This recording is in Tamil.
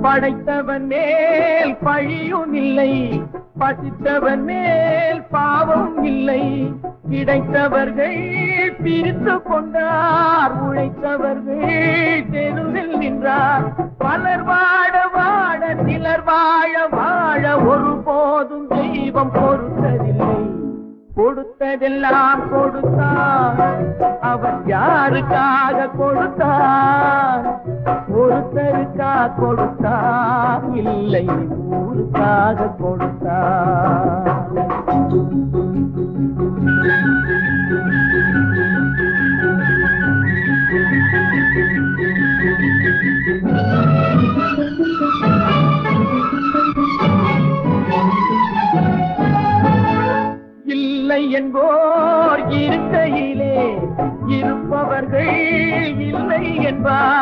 படைத்தவன் மேல் பழியும் இல்லை, பசித்தவன் மேல் பாவம் இல்லை. கிடைத்தவர்கள் பிரித்து கொண்டார், உழைத்தவர்கள் தெருவில் நின்றார். பலர் வாழ வாழ சிலர் வாழ வாழ ஒருபோதும் தெய்வம் பொறுத்ததில்லை. கொடுத்ததெல்லாம் கொடுத்தார், அவர் யாருக்காக கொடுத்தார்? ஒருத்தருக்காக கொடுத்தார், இல்லை ஊருக்காக கொடுத்தார். இல்லை என்போர் இருக்கையிலே இருப்பவர்கள் இல்லை என்பார்.